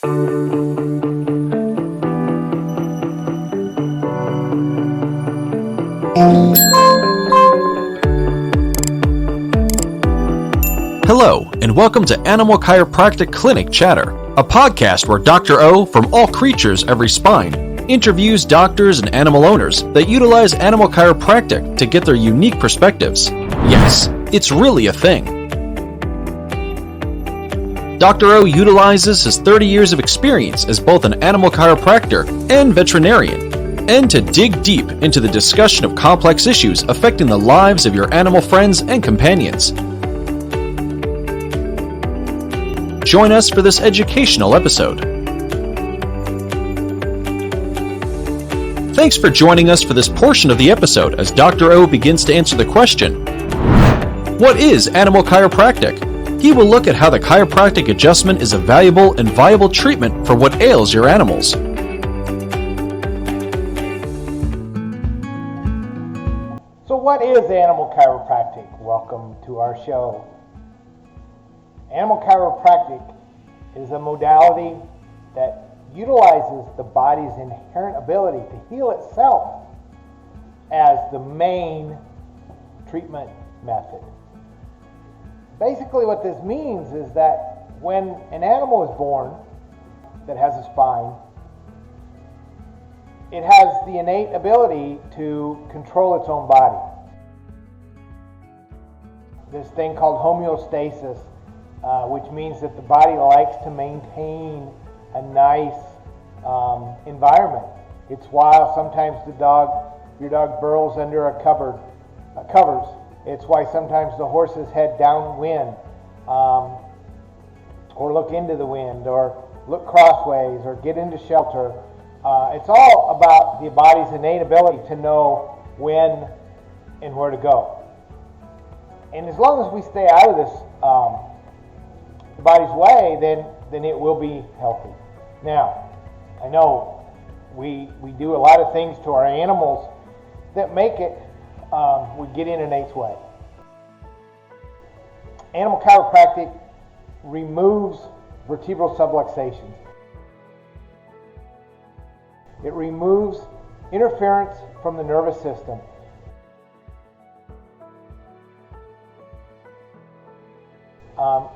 Hello, and welcome to Animal Chiropractic Clinic Chatter, a podcast where Dr. O from All Creatures Every Spine interviews doctors and animal owners that utilize animal chiropractic to get their unique perspectives. Yes, it's really a thing. Dr. O utilizes his 30 years of experience as both an animal chiropractor and veterinarian, and to dig deep into the discussion of complex issues affecting the lives of your animal friends and companions. Join us for this educational episode. Thanks for joining us for this portion of the episode as Dr. O begins to answer the question, what is animal chiropractic? He will look at how the chiropractic adjustment is a valuable and viable treatment for what ails your animals. So what is animal chiropractic? Welcome to our show. Animal chiropractic is a modality that utilizes the body's inherent ability to heal itself as the main treatment method. Basically what this means is that when an animal is born that has a spine, it has the innate ability to control its own body. This thing called homeostasis, which means that the body likes to maintain a nice environment. It's why sometimes your dog burrows under a covers. It's why sometimes the horses head downwind, or look into the wind, or look crossways, or get into shelter. It's all about the body's innate ability to know when and where to go. And as long as we stay out of this the body's way, then it will be healthy. Now, I know we do a lot of things to our animals that make it we get in Nate's way. Animal chiropractic removes vertebral subluxations. It removes interference from the nervous system.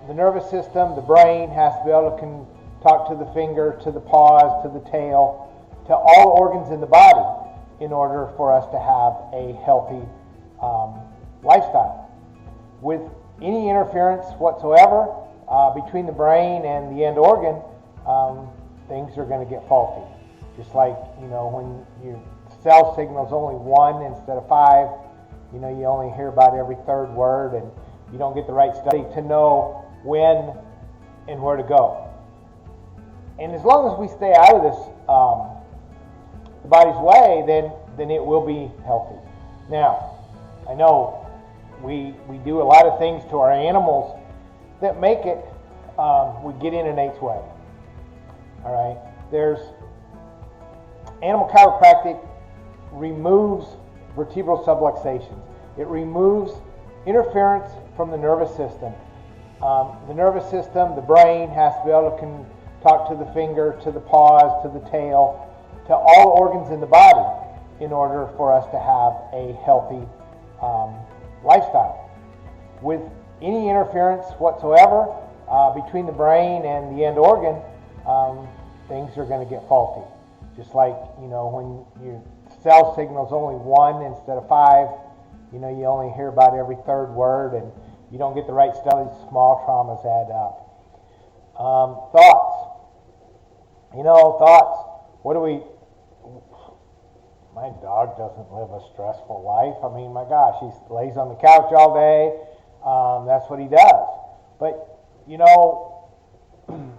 The nervous system, the brain, has to be able to talk to the finger, to the paws, to the tail, to all organs in the body in order for us to have a healthy lifestyle. With any interference whatsoever between the brain and the end organ, things are going to get faulty. Just like, when your cell signal's only 1 instead of 5, you only hear about every third word, and you don't get the right study to know when and where to go. And as long as we stay out of this the body's way, then it will be healthy. Now, I know we do a lot of things to our animals that make it we get in Nate's way. All right, there's animal chiropractic removes vertebral subluxations. It removes interference from the nervous system. The nervous system, the brain, has to be able to talk to the finger, to the paws, to the tail, to all organs in the body in order for us to have a healthy lifestyle. With any interference whatsoever between the brain and the end organ, things are going to get faulty. Just like, when your cell signal's only 1 instead of 5, you only hear about every third word, and you don't get the right studies, small traumas add up. Thoughts. Thoughts. My dog doesn't live a stressful life. I mean, my gosh, he lays on the couch all day. That's what he does. But,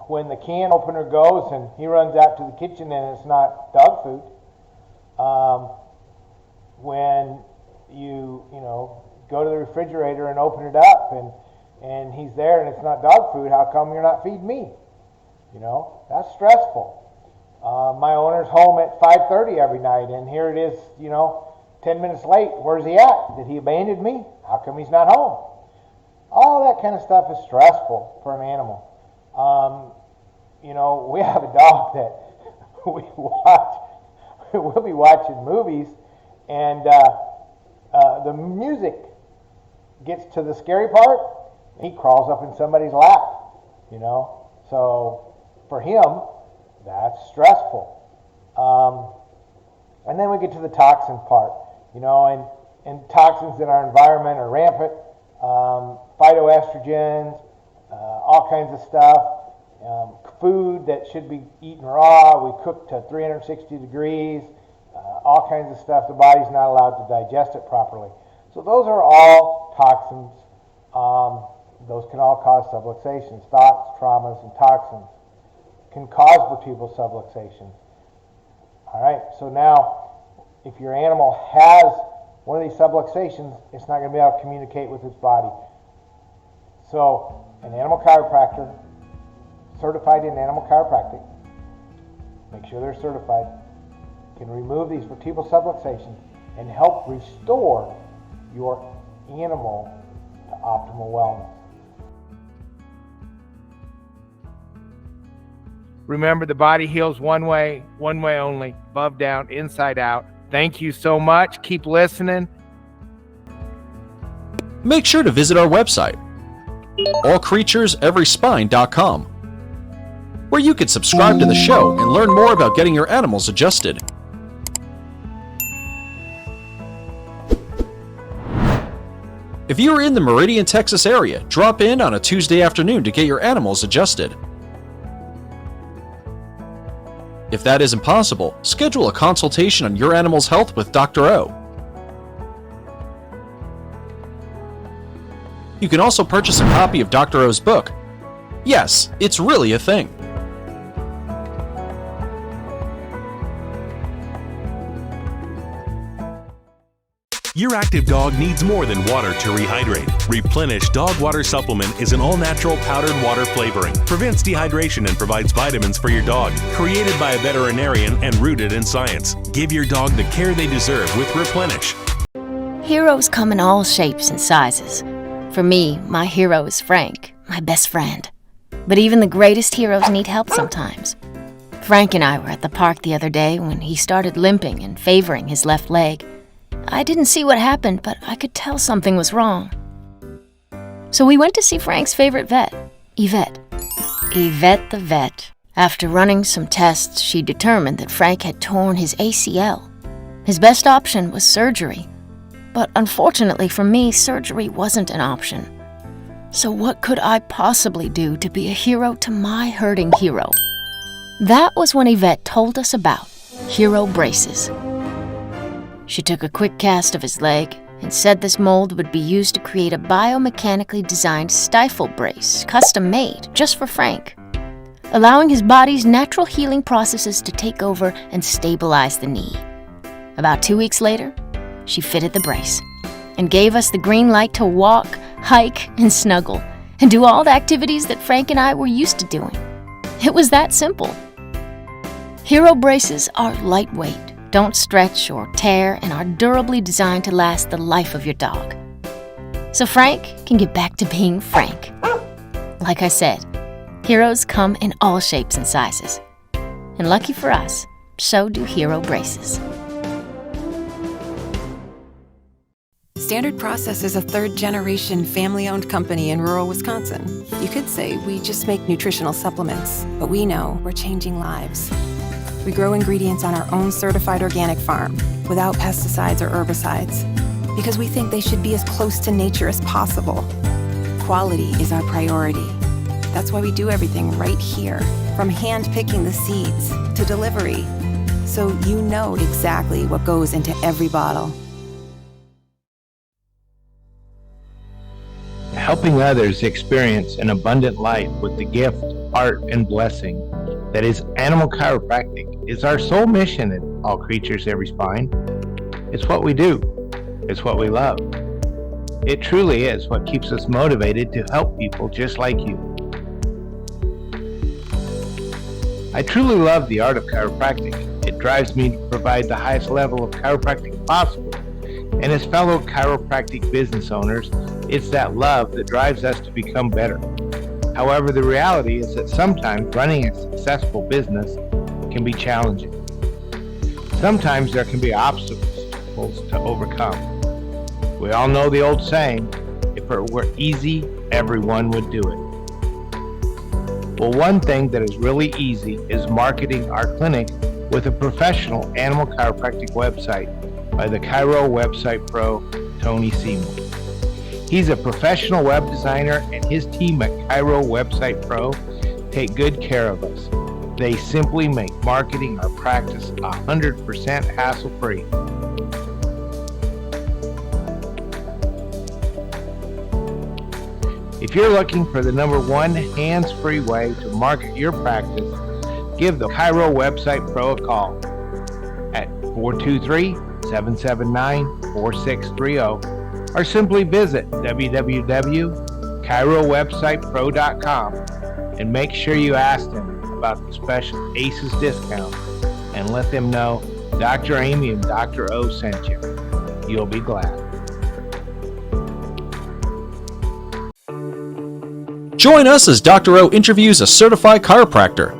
when the can opener goes and he runs out to the kitchen and it's not dog food, when you go to the refrigerator and open it up and he's there and it's not dog food, how come you're not feeding me? That's stressful. My owner's home at 5:30 every night, and here it is, 10 minutes late. Where's he at? Did he abandon me? How come he's not home? All that kind of stuff is stressful for an animal. we have a dog that we'll be watching movies, and the music gets to the scary part, he crawls up in somebody's lap, So for him, that's stressful. And then we get to the toxin part, and toxins in our environment are rampant, phytoestrogens, all kinds of stuff. Food that should be eaten raw, we cook to 360 degrees, all kinds of stuff. The body's not allowed to digest it properly. So those are all toxins. Those can all cause subluxations. Thoughts, traumas, and toxins can cause vertebral subluxation. All right, so now if your animal has one of these subluxations, it's not going to be able to communicate with its body. So an animal chiropractor, certified in animal chiropractic, make sure they're certified, can remove these vertebral subluxations and help restore your animal to optimal wellness. Remember, the body heals one way only, above, down, inside out. Thank you so much. Keep listening. Make sure to visit our website, allcreatureseveryspine.com, where you can subscribe to the show and learn more about getting your animals adjusted. If you are in the Meridian, Texas area, drop in on a Tuesday afternoon to get your animals adjusted. If that isn't possible, schedule a consultation on your animal's health with Dr. O. You can also purchase a copy of Dr. O's book. Yes, it's really a thing. Your active dog needs more than water to rehydrate. Replenish Dog Water Supplement is an all-natural powdered water flavoring, prevents dehydration and provides vitamins for your dog. Created by a veterinarian and rooted in science. Give your dog the care they deserve with Replenish. Heroes come in all shapes and sizes. For me, my hero is Frank, my best friend. But even the greatest heroes need help sometimes. Frank and I were at the park the other day when he started limping and favoring his left leg. I didn't see what happened, but I could tell something was wrong. So we went to see Frank's favorite vet, Yvette. Yvette the vet. After running some tests, she determined that Frank had torn his ACL. His best option was surgery. But unfortunately for me, surgery wasn't an option. So what could I possibly do to be a hero to my hurting hero? That was when Yvette told us about Hero Braces. She took a quick cast of his leg and said this mold would be used to create a biomechanically designed stifle brace, custom-made just for Frank, allowing his body's natural healing processes to take over and stabilize the knee. About 2 weeks later, she fitted the brace and gave us the green light to walk, hike, and snuggle, and do all the activities that Frank and I were used to doing. It was that simple. Hero braces are lightweight, don't stretch or tear, and are durably designed to last the life of your dog. So Frank can get back to being Frank. Like I said, heroes come in all shapes and sizes. And lucky for us, so do Hero Braces. Standard Process is a third-generation family-owned company in rural Wisconsin. You could say we just make nutritional supplements, but we know we're changing lives. We grow ingredients on our own certified organic farm without pesticides or herbicides because we think they should be as close to nature as possible. Quality is our priority. That's why we do everything right here, from hand-picking the seeds to delivery, so you know exactly what goes into every bottle. Helping others experience an abundant life with the gift, art, and blessing that is Animal Chiropractic is our sole mission at All Creatures Every Spine. It's what we do. It's what we love. It truly is what keeps us motivated to help people just like you. I truly love the art of chiropractic. It drives me to provide the highest level of chiropractic possible. And as fellow chiropractic business owners, it's that love that drives us to become better. However, the reality is that sometimes running a successful business can be challenging. Sometimes there can be obstacles to overcome. We all know the old saying, if it were easy, everyone would do it. Well, one thing that is really easy is marketing our clinic with a professional animal chiropractic website by the Chiro Website Pro, Tony Seymour. He's a professional web designer, and his team at Chiro Website Pro take good care of us. They simply make marketing our practice 100% hassle-free. If you're looking for the #1 hands-free way to market your practice, give the Chiro Website Pro a call at 423-779-4630 or simply visit www.chirowebsitepro.com and make sure you ask them about the special ACES discount and let them know Dr. Amy and Dr. O sent you. You'll be glad. Join us as Dr. O interviews a certified chiropractor,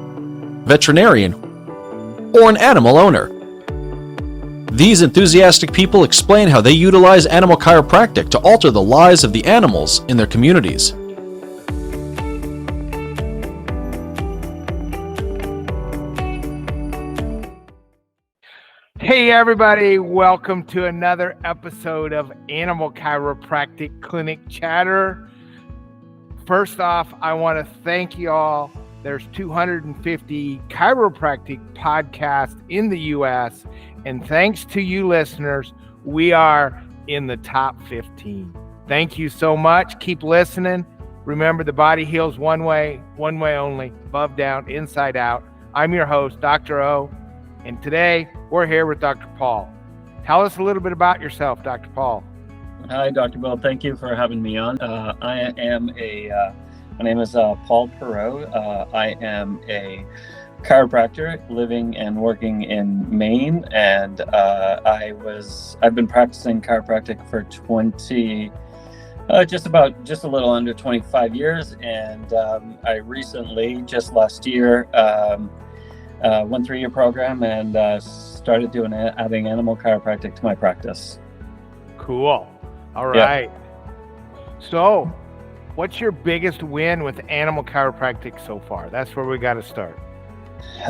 veterinarian, or an animal owner. These enthusiastic people explain how they utilize animal chiropractic to alter the lives of the animals in their communities. Hey everybody, welcome to another episode of Animal Chiropractic Clinic Chatter. First off, I want to thank you all. There's 250 chiropractic podcasts in the U.S., and thanks to you listeners, we are in the top 15. Thank you so much. Keep listening. Remember, the body heals one way only, above, down, inside out. I'm your host, Dr. O, and today we're here with Dr. Paul. Tell us a little bit about yourself, Dr. Paul. Hi, Dr. Bill. Thank you for having me on. My name is Paul Perreault. I am a chiropractor living and working in Maine, and I've been practicing chiropractic for just a little under 25 years, and I recently, just last year, went through your program and started adding animal chiropractic to my practice. Cool. All right. Yeah. So, what's your biggest win with animal chiropractic so far? That's where we got to start.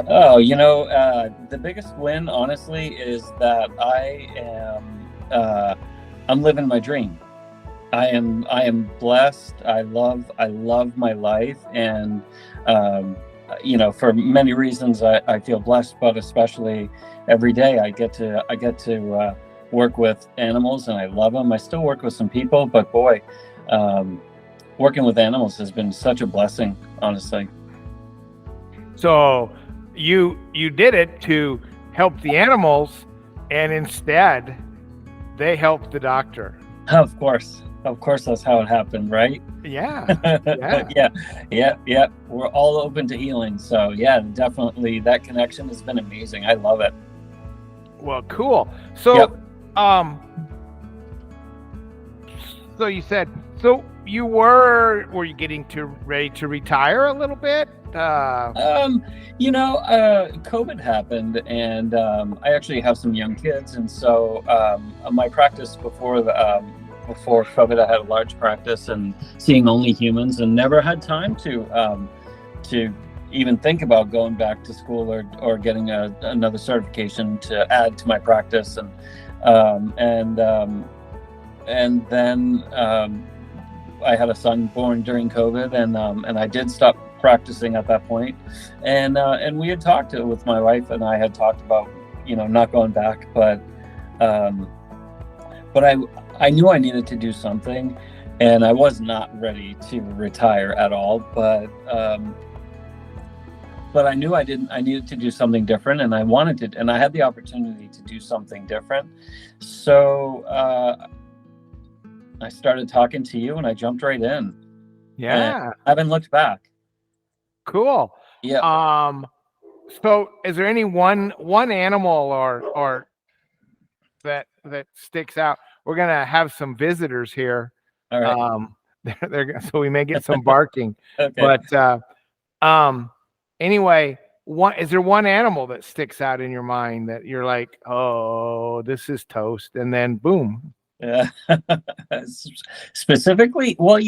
Oh, the biggest win, honestly, is that I'm living my dream. I am blessed. I love my life, and for many reasons, I feel blessed, but especially every day I get to work with animals, and I love them. I still work with some people, but boy, working with animals has been such a blessing, honestly. So you did it to help the animals, and instead they helped the doctor. Of course, that's how it happened, right? Yeah. Yeah. We're all open to healing, so yeah, definitely that connection has been amazing. I love it. Well, cool. So, yep. So you said, so you were you getting ready to retire a little bit? COVID happened, and I actually have some young kids, and so my practice before COVID, I had a large practice and seeing only humans, and never had time to even think about going back to school or getting another certification to add to my practice, and then I had a son born during COVID, and I did stop practicing at that point, and we had talked with my wife, and I had talked about not going back, but I knew I needed to do something, and I was not ready to retire at all, but I knew I needed to do something different, and I wanted to, and I had the opportunity to do something different. So I started talking to you, and I jumped right in. Yeah. I haven't looked back. Cool. Yeah. So is there any one animal or that sticks out? We're going to have some visitors here. All right. so we may get some barking. Okay. But anyway, is there one animal that sticks out in your mind that you're like, oh, this is toast, and then boom? Yeah. Specifically, well,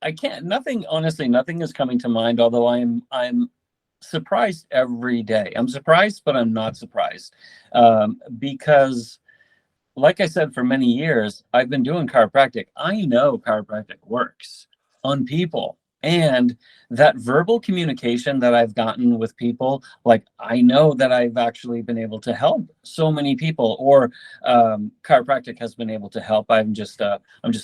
I can't. Honestly, nothing is coming to mind. Although I'm surprised every day. I'm surprised, but I'm not surprised, because, like I said, for many years I've been doing chiropractic. I know chiropractic works on people, and that verbal communication that I've gotten with people, like, I know that I've actually been able to help so many people, or chiropractic has been able to help. I'm just a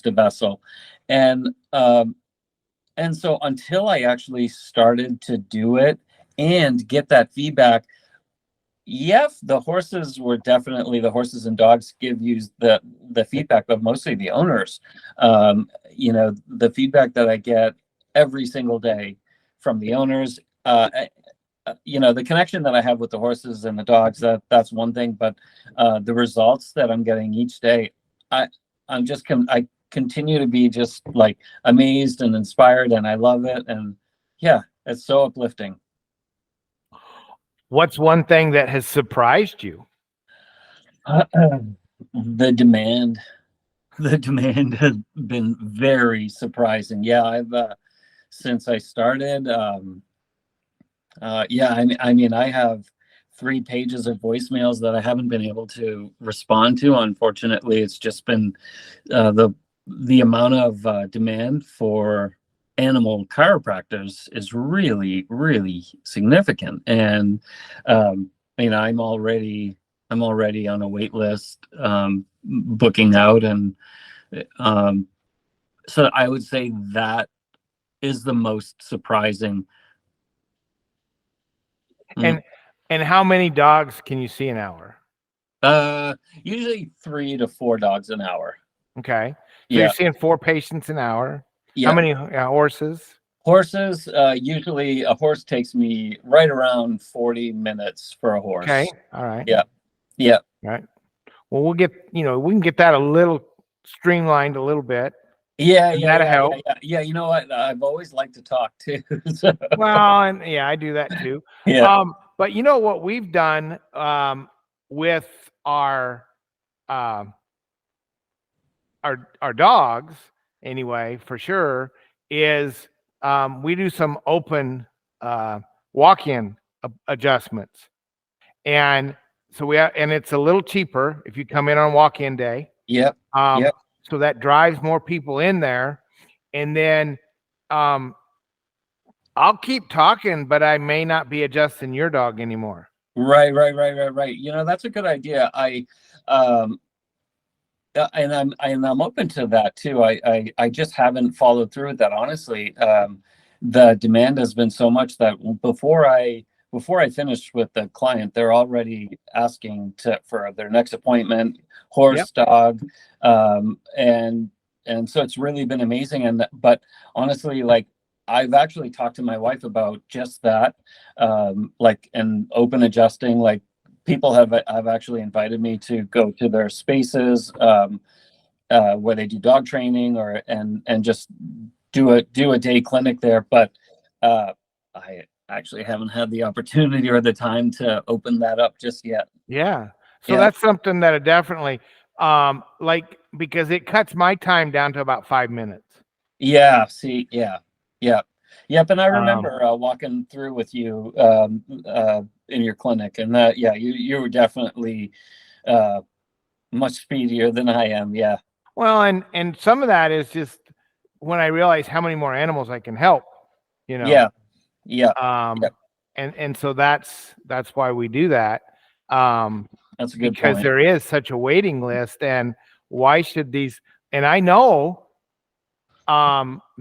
vessel, and so until I actually started to do it and get that feedback, the horses and dogs give you the feedback, but mostly the owners. The feedback that I get every single day from the owners, the connection that I have with the horses and the dogs, that's one thing, but the results that I'm getting each day, I continue to be just like amazed and inspired, and I love it. And yeah, it's so uplifting. What's one thing that has surprised you? The demand has been very surprising. Yeah, I've since I started, I have 3 pages of voicemails that I haven't been able to respond to. Unfortunately, it's just been the amount of demand for animal chiropractors is really, really significant. And I'm already on a wait list, booking out, and so I would say that is the most surprising. And how many dogs can you see an hour? Usually 3 to 4 dogs an hour. Okay. So you're seeing 4 patients an hour. Yeah. How many horses? Horses, usually a horse takes me right around 40 minutes for a horse. Okay. All right. Yeah. Yeah. All right. Well, we can get that a little streamlined a little bit. Yeah. That'll help. Yeah. You know what? I've always liked to talk too. So. Well, and I do that too. Yeah. But you know what we've done with our dogs, anyway, for sure, is we do some open walk-in adjustments, and so and it's a little cheaper if you come in on walk-in day. Yep. So that drives more people in there, and then I'll keep talking, but I may not be adjusting your dog anymore. Right. That's a good idea. And I'm open to that too. I just haven't followed through with that, honestly. The demand has been so much that before I finish with the client, they're already asking for their next appointment, horse, dog, and so it's really been amazing. But honestly, like, I've actually talked to my wife about just that, and open adjusting. Like, people have actually invited me to go to their spaces where they do dog training and just do a day clinic there. But I actually haven't had the opportunity or the time to open that up just yet. Yeah. So that's something that I definitely because it cuts my time down to about 5 minutes. Yeah. See. Yeah. Yep. And I remember walking through with you in your clinic, and that, you were definitely much speedier than I am. Yeah. Well, and some of that is just when I realize how many more animals I can help, Yeah. And so that's why we do that. That's a good because point. there is such a waiting list, and why should these? And I know,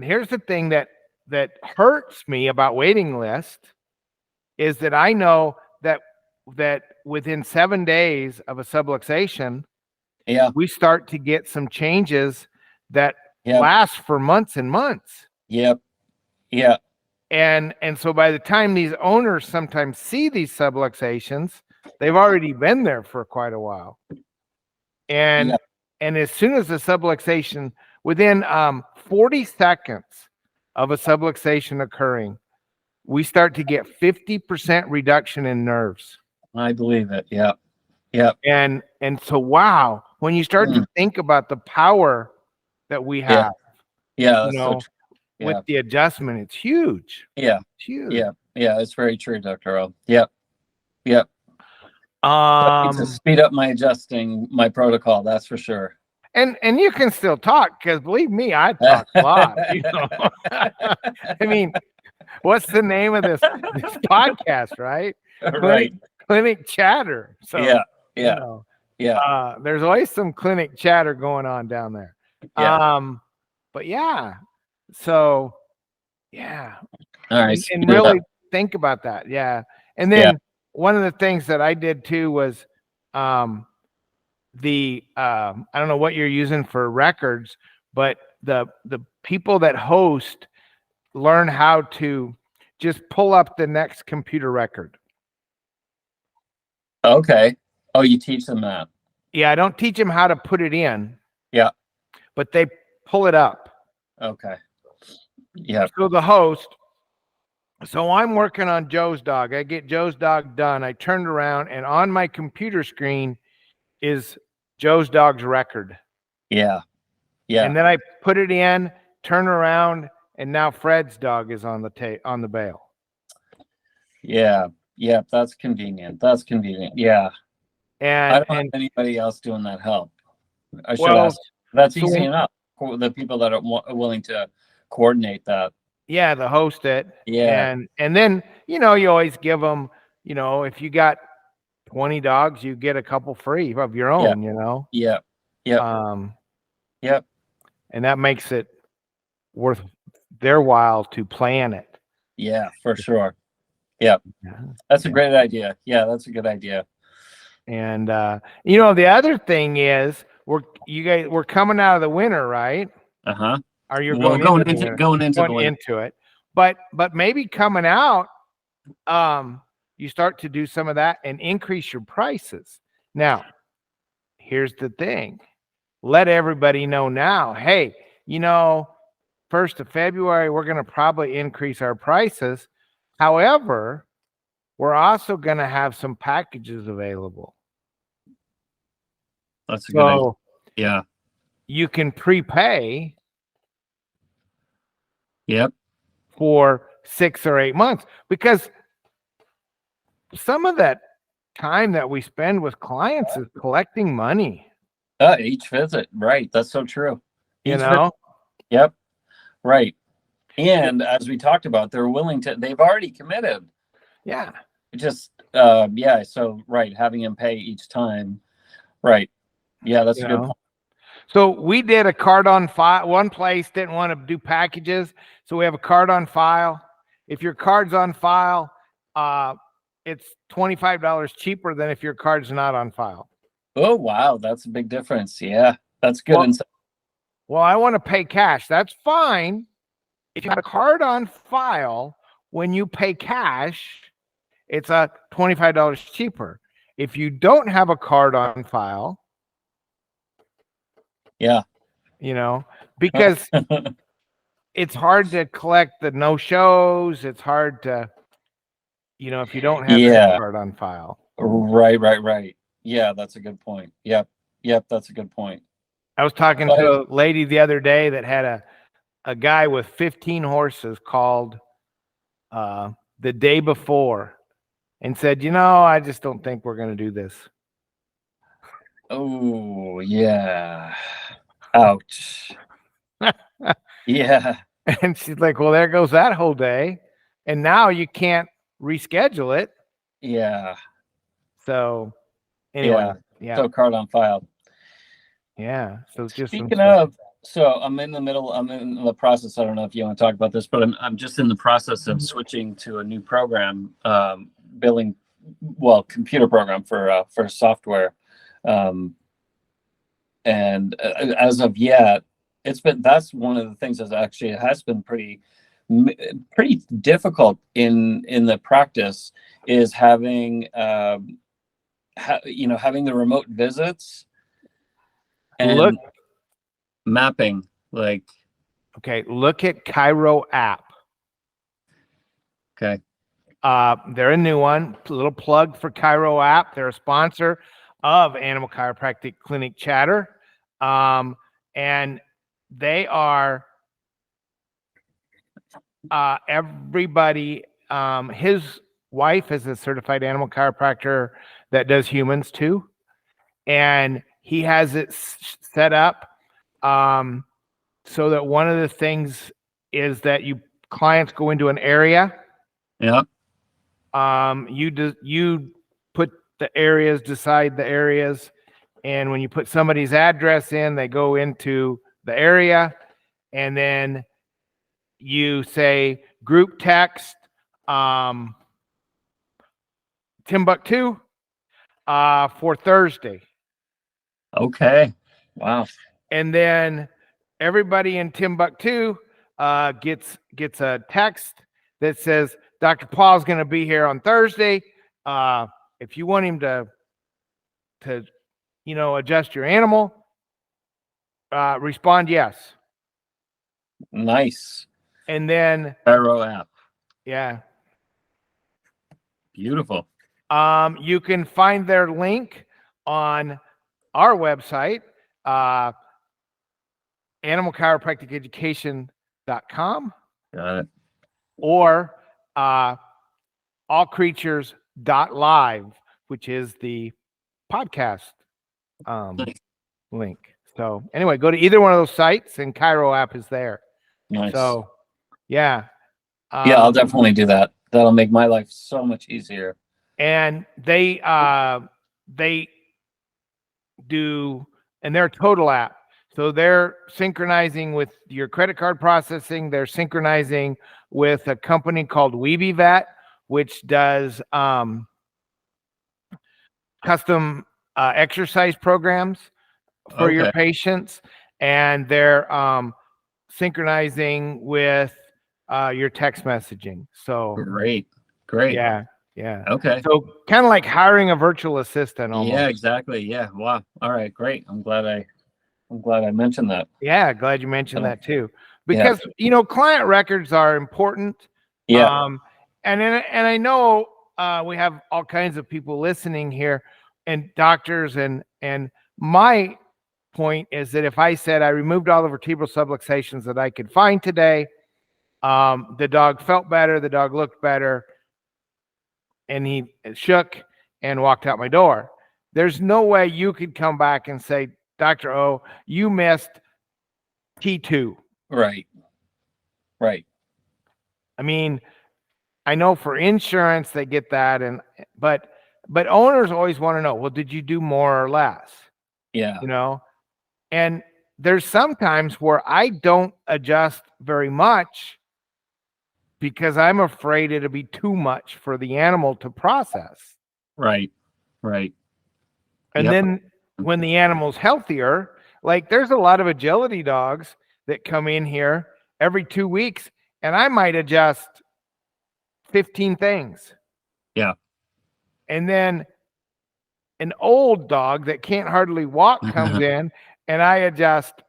here's the thing that hurts me about waiting list is that I know that within 7 days of a subluxation, we start to get some changes that last for months and months. Yep. Yeah. And so by the time these owners sometimes see these subluxations, they've already been there for quite a while. And and as soon as the subluxation, within 40 seconds of a subluxation occurring, we start to get 50% reduction in nerves. I believe it. Yep. Yep. And so, wow, when you start to think about the power that we have, yeah, you that's know, so true. with the adjustment, it's huge. Yeah. It's huge. Yeah. Yeah. It's very true, Dr. O. Yep. Yep. I need to speed up my adjusting my protocol. That's for sure. And you can still talk, because believe me, I talk a lot. You know? I mean, what's the name of this podcast, right? Right. Clinic chatter. So Yeah. you know, Yeah. there's always some clinic chatter going on down there. Yeah. But yeah, so yeah. All right. And really think about that. Yeah. And then one of the things that I did too was I don't know what you're using for records, but the people that host learn how to just pull up the next computer record. Okay. Oh, you teach them that? Yeah, I don't teach them how to put it in. Yeah. But they pull it up. Okay. Yeah. So the host, so I'm working on Joe's dog. I get Joe's dog done. I turned around, and on my computer screen is Joe's dog's record. Yeah. Yeah. And then I put it in, turn around, and now Fred's dog is on the bail. Yeah. Yeah. That's convenient. That's convenient. Yeah. And I don't have anybody else doing that help. I should well, ask. That's easy enough. The people that are willing to coordinate that. Yeah, the host it. Yeah. And then, you know, you always give them, you know, if you got 20 dogs, you get a couple free of your own, you know? Yeah. Yeah. Yep. And that makes it worth their while to plan it. Yeah, for sure. Yep. That's a great idea. Yeah, that's a good idea. And you know, the other thing is we're coming out of the winter, right? Uh-huh. Are you going into it? But maybe coming out, you start to do some of that and increase your prices. Now, here's the thing. Let everybody know now, hey, you know, 1st of February, we're going to probably increase our prices. However, we're also going to have some packages available. That's a good idea. Yeah. You can prepay. Yep. For 6 or 8 months, because some of that time that we spend with clients is collecting money. Each visit. Right. That's so true. You know? Yep. Right. And as we talked about, they've already committed. Yeah. Just, So, right. Having them pay each time. Right. Yeah. That's a good point. So we did a card on file. One place didn't want to do packages. So we have a card on file. If your card's on file, it's $25 cheaper than if your card's not on file. Oh, wow. That's a big difference. Yeah. That's good. Well, I want to pay cash. That's fine. If you have a card on file, when you pay cash, it's $25 cheaper. If you don't have a card on file, yeah, you know, because it's hard to collect the no-shows. It's hard to, you know, if you don't have a card on file. Right. Yeah, that's a good point. Yep, that's a good point. I was talking to a lady the other day that had a guy with 15 horses called the day before and said, you know, I just don't think we're going to do this. Oh, yeah. Ouch. Yeah. And she's like, well, there goes that whole day. And now you can't reschedule it. Yeah. So anyway, So card on file. Yeah. So just speaking of, so I'm in the process. I don't know if you want to talk about this, but I'm just in the process of switching to a new program, computer program for software. And as of yet, that's one of the things that actually has been pretty difficult in the practice, is having having the remote visits And Look, mapping, like, okay, look at Chiro app. okay. They're a new one. A little plug for Chiro app. They're a sponsor of Animal Chiropractic Clinic Chatter. And they are everybody. His wife is a certified animal chiropractor that does humans too. And he has it set up so that one of the things is that clients go into an area. Yeah. You put the areas, decide the areas, and when you put somebody's address in, they go into the area, and then you say group text Timbuktu for Thursday. Okay. Wow. And then everybody in Timbuktu gets a text that says Dr. Paul's going to be here on Thursday. If you want him to adjust your animal, respond yes. Nice. And then Perreault app. yeah. Beautiful. You can find their link on our website, animalchiropracticeducation.com, Got it. or allcreatures.live, which is the podcast link. So anyway, go to either one of those sites, and Chiro app is there. Nice. So yeah. I'll definitely do that. That'll make my life so much easier. And they do, and they're a total app. So they're synchronizing with your credit card processing. They're synchronizing with a company called Weeby Vet, which does custom exercise programs for your patients. And they're synchronizing with your text messaging. So Great. Yeah. Okay. So kind of like hiring a virtual assistant almost. Yeah, exactly. Yeah. Wow. All right. Great. I'm glad I mentioned that. Yeah, glad you mentioned that too. Because client records are important. Yeah. And I know we have all kinds of people listening here, and doctors, and my point is that if I said I removed all the vertebral subluxations that I could find today, the dog felt better, the dog looked better, and he shook and walked out my door. There's no way you could come back and say, Dr. O, you missed T2. Right. I mean, I know for insurance they get that, but owners always want to know, well, did you do more or less? Yeah. And there's sometimes where I don't adjust very much because I'm afraid it'll be too much for the animal to process. Right. And then when the animal's healthier, like there's a lot of agility dogs that come in here every 2 weeks, and I might adjust 15 things. Yeah. And then an old dog that can't hardly walk comes in, and I adjust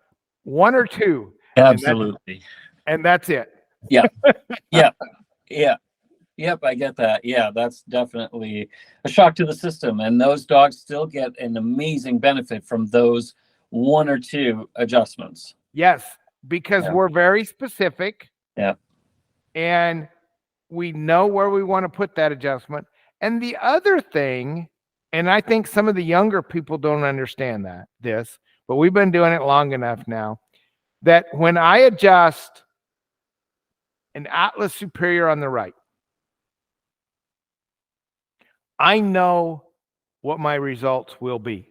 1 or 2. Absolutely. And that's it. Yeah. Yep, I get that. Yeah, that's definitely a shock to the system. And those dogs still get an amazing benefit from those 1 or 2 adjustments. Yes, because we're very specific. Yeah. And we know where we want to put that adjustment. And the other thing, and I think some of the younger people don't understand this, but we've been doing it long enough now, that when I adjust an Atlas Superior on the right, I know what my results will be.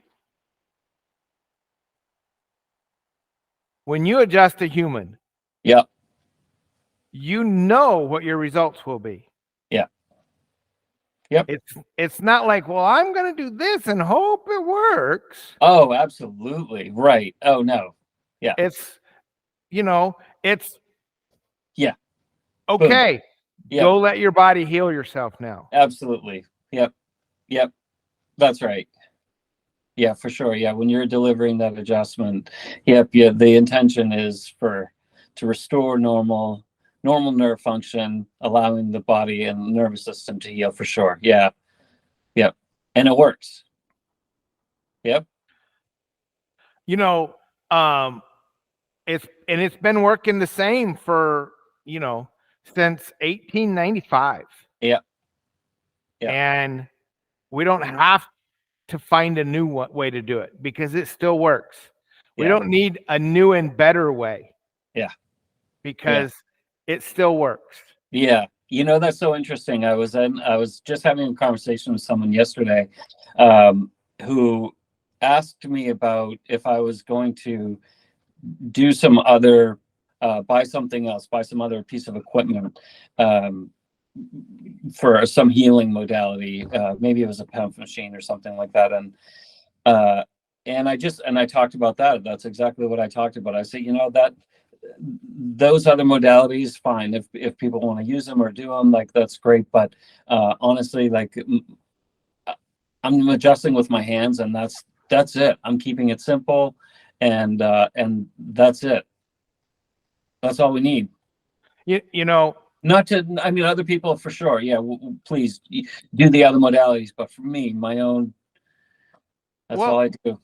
When you adjust a human, you know what your results will be. Yeah. Yep. It's not like, well, I'm going to do this and hope it works. Oh, absolutely. Right. Oh, no. Yeah. It's Boom. okay. Yep. Go let your body heal yourself now. Absolutely. Yep. That's right. Yeah, for sure. Yeah, when you're delivering that adjustment, yep, yeah, the intention is to restore normal nerve function, allowing the body and nervous system to heal for sure. Yeah. Yep. And it works. Yep. You know, it's been working the same for, since 1895. Yeah. Yeah. And we don't have to find a new way to do it because it still works. We Yeah. don't need a new and better way. Yeah. Because it still works. Yeah. That's so interesting. I was just having a conversation with someone yesterday, who asked me about if I was going to do some other, buy something else, buy some other piece of equipment, for some healing modality. Maybe it was a PEMF machine or something like that. And I talked about that. That's exactly what I talked about. I said, that those other modalities, fine. If people want to use them or do them, like, that's great. But honestly, like, I'm adjusting with my hands, and that's it. I'm keeping it simple, and that's it. That's all we need. Not to, I mean, other people for sure. Yeah, please do the other modalities. But for me, my own, that's all I do.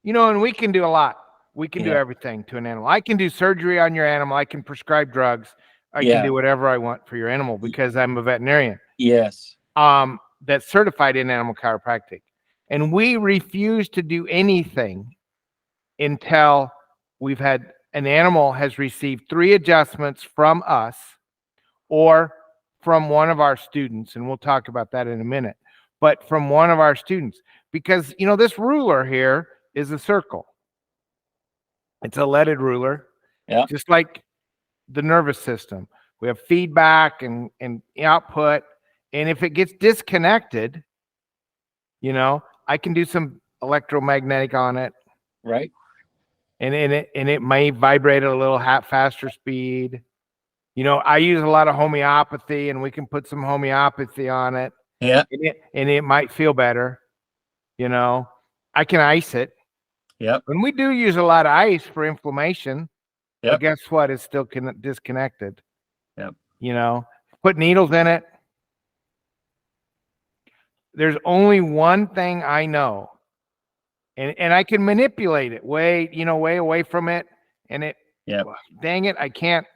And we can do a lot. We can do everything to an animal. I can do surgery on your animal. I can prescribe drugs. I can do whatever I want for your animal because I'm a veterinarian. Yes. That's certified in animal chiropractic. And we refuse to do anything until we've had an animal has received 3 adjustments from us or from one of our students. And we'll talk about that in a minute. But from one of our students, because, this ruler here is a circle. It's a leaded ruler, just like the nervous system. We have feedback and output. And if it gets disconnected, I can do some electromagnetic on it. Right. And it may vibrate at a little faster speed. I use a lot of homeopathy, and we can put some homeopathy on it. Yeah. And it might feel better. I can ice it. Yep. And we do use a lot of ice for inflammation. Yep. But guess what? It's still disconnected. Yep. Put needles in it. There's only one thing I know. And I can manipulate it way away from it. And dang it, I can't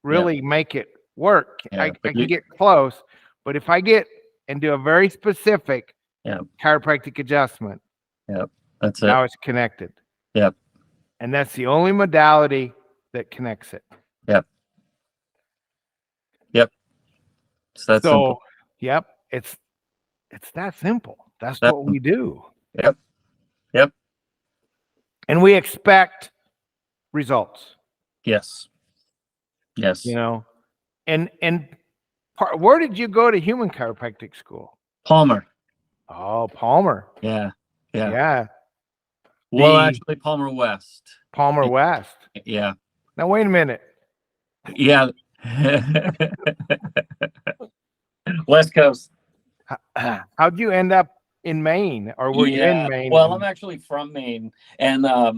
really make it work. I can get close. But if I get and do a very specific chiropractic adjustment, that's it. Now it's connected. Yep. And that's the only modality that connects it. Yep. So that's simple. Yep. It's that simple. That's what we do. Yep. And we expect results. Yes. And where did you go to human chiropractic school? Palmer. Oh, Palmer. Yeah. Well, actually, Palmer West. Palmer West. Yeah. Now, wait a minute. Yeah. West Coast. How'd you end up in Maine, or were you in Maine? Well, I'm actually from Maine, and I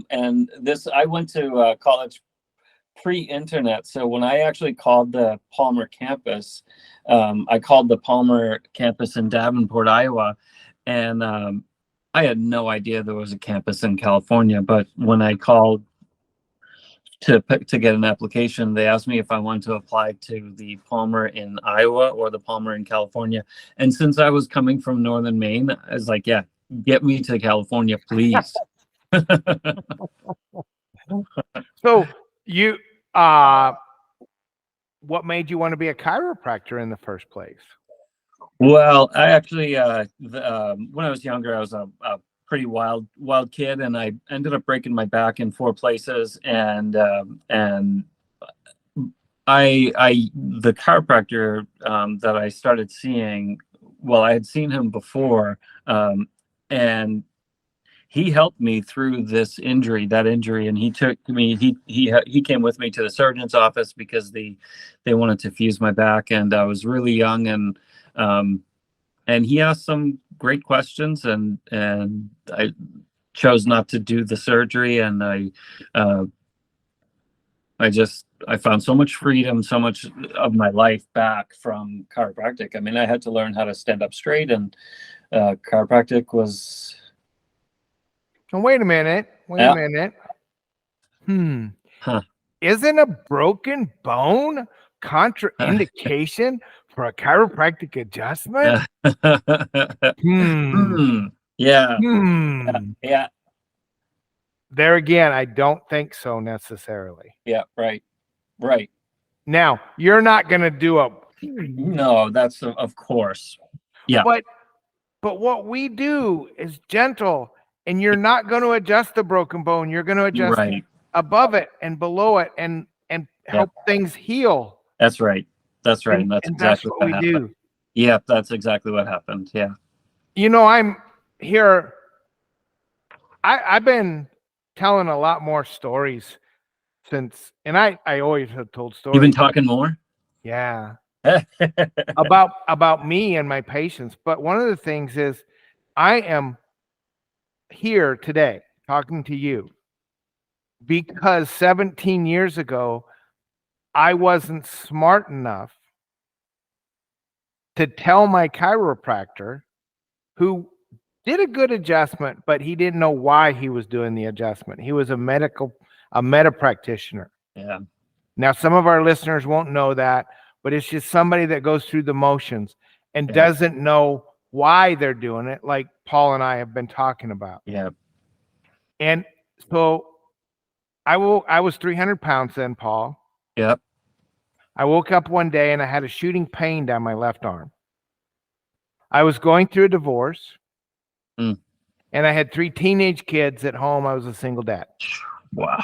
went to college pre-internet. So when I actually called the Palmer campus, I called the Palmer campus in Davenport, Iowa, and I had no idea there was a campus in California. But when I called to get an application, they asked me if I wanted to apply to the Palmer in Iowa or the Palmer in California. And since I was coming from northern Maine, I was like, yeah, get me to California, please. So you, what made you want to be a chiropractor in the first place? Well, I actually, when I was younger, I was a pretty wild kid, and I ended up breaking my back in 4 places. And the chiropractor that I started seeing, well, I had seen him before, and he helped me through that injury, and he took me. He came with me to the surgeon's office because they wanted to fuse my back, and I was really young, and and he asked some great questions, and I chose not to do the surgery, and I found so much freedom, so much of my life back from chiropractic. I mean, I had to learn how to stand up straight, and chiropractic was. Oh, wait a minute. Wait a minute. Huh. Isn't a broken bone contraindication for a chiropractic adjustment? Yeah. Yeah. There again, I don't think so necessarily. Yeah. Right. Right. Now, you're not going to do a. No, that's of course. Yeah. But what we do is gentle, and you're not going to adjust the broken bone. You're going to adjust above it and below it, and help things heal. That's right. That's right. And that's exactly what we do. Yep, that's exactly what happened. Yeah. You know, I'm here. I've been telling a lot more stories since, and I always have told stories. You've been talking more? Yeah. about me and my patients. But one of the things is I am here today talking to you because 17 years ago, I wasn't smart enough to tell my chiropractor, who did a good adjustment, but he didn't know why he was doing the adjustment. He was a meta practitioner. Yeah. Now, some of our listeners won't know that, but it's just somebody that goes through the motions and doesn't know why they're doing it, like Paul and I have been talking about. Yeah. And so I was 300 pounds then, Paul. Yep. I woke up one day and I had a shooting pain down my left arm. I was going through a divorce, and I had 3 teenage kids at home. I was a single dad. Wow.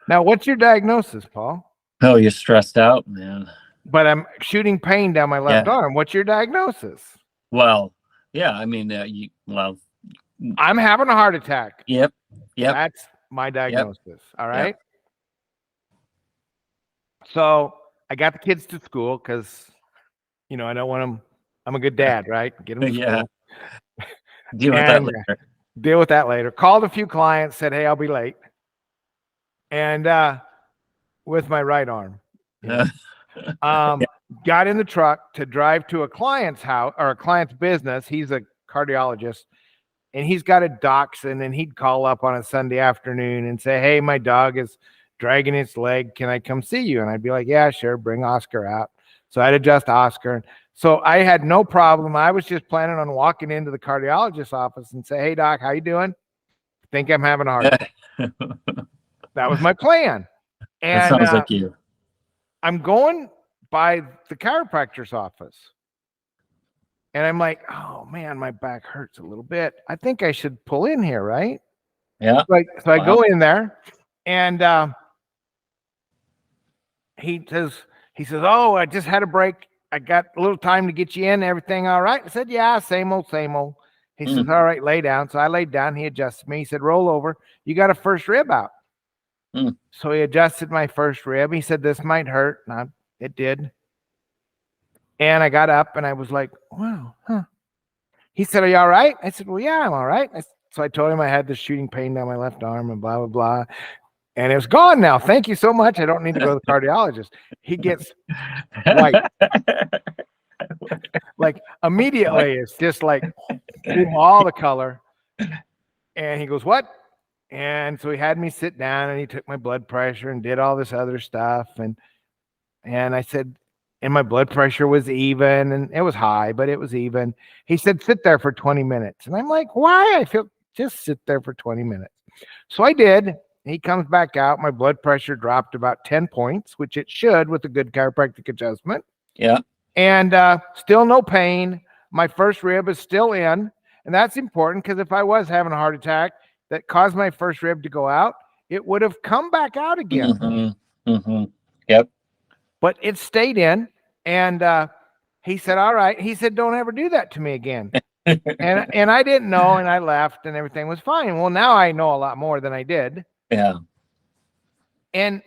Now, what's your diagnosis, Paul? Oh, you're stressed out, man. But I'm shooting pain down my left arm. What's your diagnosis? Well, yeah, I mean, I'm having a heart attack. Yep. That's my diagnosis. All right. Yep. So I got the kids to school because, I don't want them. I'm a good dad, right? Get them to school. Deal with that later. Deal with that later. Called a few clients, said, hey, I'll be late. And with my right arm. Got in the truck to drive to a client's house or a client's business. He's a cardiologist, and he's got a dachshund, and he'd call up on a Sunday afternoon and say, hey, my dog is dragging its leg. Can I come see you? And I'd be like, yeah, sure. Bring Oscar out. So I'd adjust Oscar. So I had no problem. I was just planning on walking into the cardiologist's office and say, hey, doc, how you doing? Think I'm having a heart attack. That was my plan. And that sounds like you. I'm going by the chiropractor's office. And I'm like, oh, man, my back hurts a little bit. I think I should pull in here, right? Yeah. So I go in there, and he says, oh, I just had a break. I got a little time to get you in. Everything all right? I said, yeah, same old, same old. He says, all right, lay down. So I laid down. He adjusted me. He said, roll over. You got a first rib out. So he adjusted my first rib. He said, this might hurt. And it did. And I got up and I was like, wow. He said, are you all right? I said, well, yeah, I'm all right. So I told him I had this shooting pain down my left arm and blah, blah, blah. And it's gone now. Thank you so much. I don't need to go to the cardiologist. He gets white. Like immediately, it's just like all the color. And he goes, what? And so he had me sit down and he took my blood pressure and did all this other stuff. And I said, and my blood pressure was even, and it was high, but it was even. He said, sit there for 20 minutes. And I'm like, why? I feel just sit there for 20 minutes. So I did. He comes back out. My blood pressure dropped about 10 points, which it should with a good chiropractic adjustment. Yeah. And still no pain. My first rib is still in. And that's important because if I was having a heart attack that caused my first rib to go out, it would have come back out again. Yep. But it stayed in. And he said, all right. He said, don't ever do that to me again. and I didn't know, and I left, and everything was fine. Well, now I know a lot more than I did. Yeah. And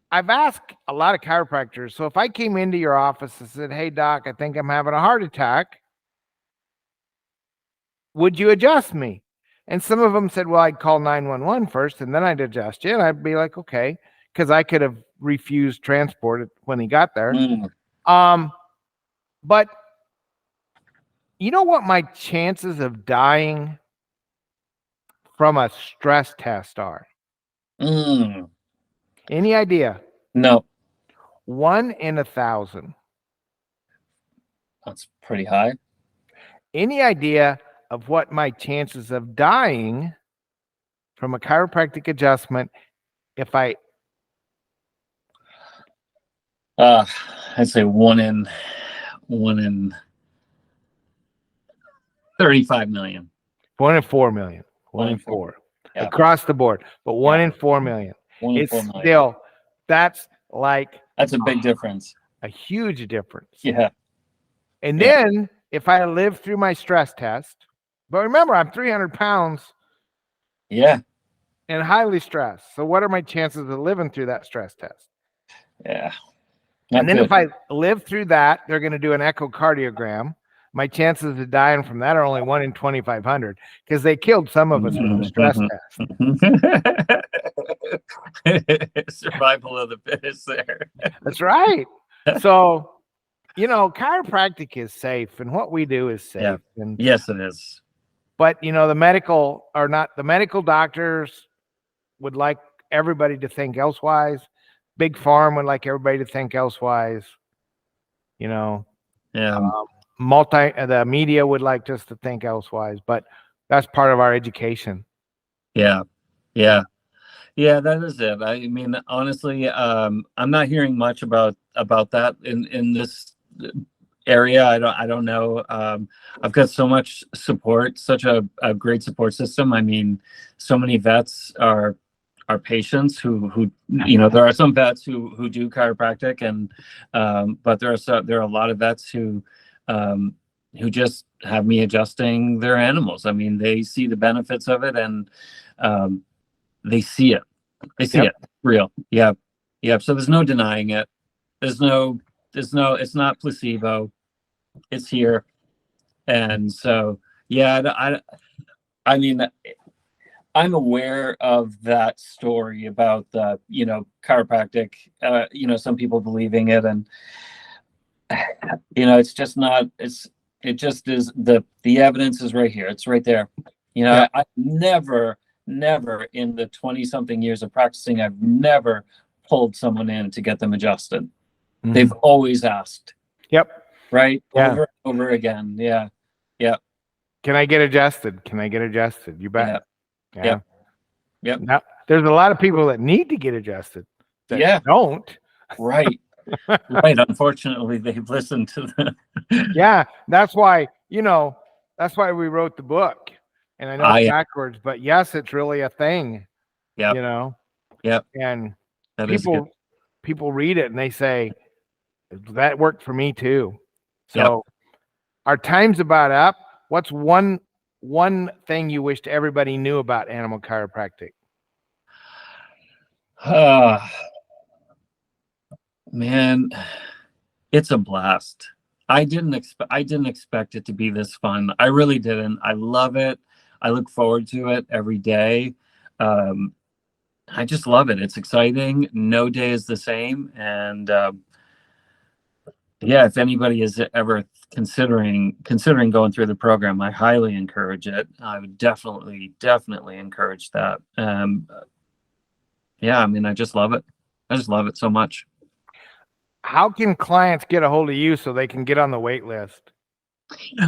I've asked a lot of chiropractors. So if I came into your office and said, hey, doc, I think I'm having a heart attack, would you adjust me? And some of them said, well, I'd call 911 first and then I'd adjust you. And I'd be like, okay, because I could have refused transport when he got there. But you know what my chances of dying from a stress test are? Any idea? No. 1 in 1,000. That's pretty high. Any idea of what my chances of dying from a chiropractic adjustment if I I'd say 1 in 35 million. 1 in 4 million. 1 in 4. Yeah. Across the board. But 1 in 4 million. 1 in it's 4 million. Still, that's a big difference. A huge difference. Yeah. And then if I live through my stress test, but remember, I'm 300 pounds. Yeah. And highly stressed. So what are my chances of living through that stress test? Yeah. And then if I live through that, they're going to do an echocardiogram. My chances of dying from that are only 1 in 2,500 because they killed some of us with the stress test. Survival of the fittest there. That's right. So, chiropractic is safe and what we do is safe. Yeah. And, yes, it is. But, the medical doctors would like everybody to think elsewise. Big Pharma would like everybody to think elsewise. Yeah. The media would like us to think elsewise, but that's part of our education. Yeah. That is it. I mean, honestly, I'm not hearing much about that in this area. I don't know. I've got so much support, such a great support system. I mean, so many vets are patients who there are some vets who do chiropractic, and but there are a lot of vets who just have me adjusting their animals. I mean, they see the benefits of it, and they see it. It real. Yeah. So there's no denying it. It's not placebo. It's here. And so, I mean, I'm aware of that story about the, chiropractic, some people believing it, and, it's just not, it just is the evidence is right here. It's right there. I never in the 20-something years of practicing, I've never pulled someone in to get them adjusted. Mm-hmm. They've always asked. Yep. Right. Yeah. Over and over again. Yeah. Yeah. Can I get adjusted? You bet. Yeah. Yep. Now, there's a lot of people that need to get adjusted that don't. Right. Right. Unfortunately, they've listened to the. Yeah. That's why we wrote the book. And I know it's backwards, but yes, it's really a thing. Yeah. Yep. And people read it and they say, that worked for me too. So our time's about up. What's one thing you wished everybody knew about animal chiropractic? Man, it's a blast. I didn't expect it to be this fun. I really didn't. I love it. I look forward to it every day. I just love it. It's exciting. No day is the same. And if anybody is ever considering going through the program, I highly encourage it. I would definitely encourage that. I mean, I just love it. I just love it so much. How can clients get a hold of you so they can get on the wait list?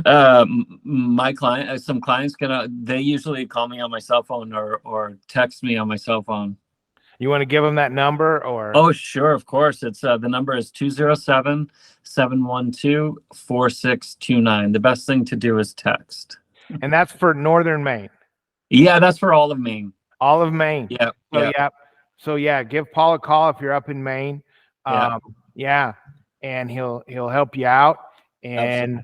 Some clients they usually call me on my cell phone or text me on my cell phone. You want to give them that number or? Oh, sure. Of course. It's the number is 207-712-4629. The best thing to do is text. And that's for Northern Maine. Yeah, that's for all of Maine. All of Maine. Yeah. So give Paul a call if you're up in Maine. And he'll help you out. And absolutely.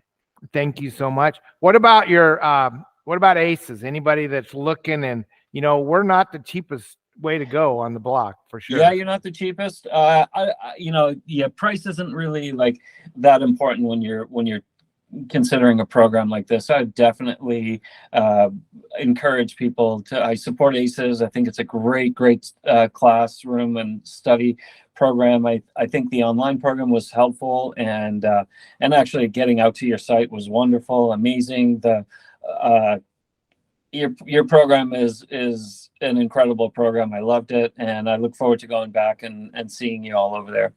Thank you so much. What about ACEs? Anybody that's looking, and we're not the cheapest way to go on the block for sure. Yeah, you're not the cheapest. Price isn't really like that important when you're considering a program like this, I would definitely encourage people to. I support ACEs. I think it's a great classroom and study program. I think the online program was helpful, and actually getting out to your site was wonderful, amazing. Your program is an incredible program. I loved it, and I look forward to going back and seeing you all over there.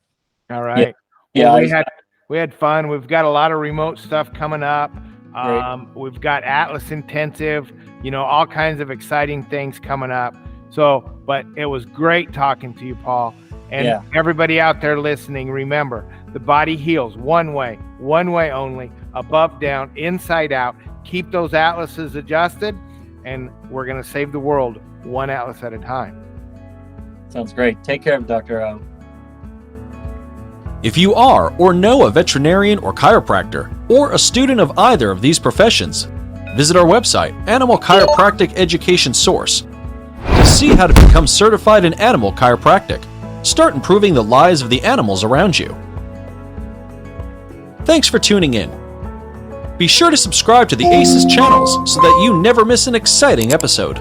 All right. Yeah, we had fun. We've got a lot of remote stuff coming up. Great. We've got Atlas Intensive, all kinds of exciting things coming up. So, but it was great talking to you, Paul. And everybody out there listening, remember, the body heals one way only, above, down, inside out. Keep those atlases adjusted, and we're going to save the world one atlas at a time. Sounds great. Take care, Dr. O. If you are or know a veterinarian or chiropractor, or a student of either of these professions, visit our website, Animal Chiropractic Education Source, to see how to become certified in animal chiropractic. Start improving the lives of the animals around you. Thanks for tuning in. Be sure to subscribe to the ACES channels so that you never miss an exciting episode.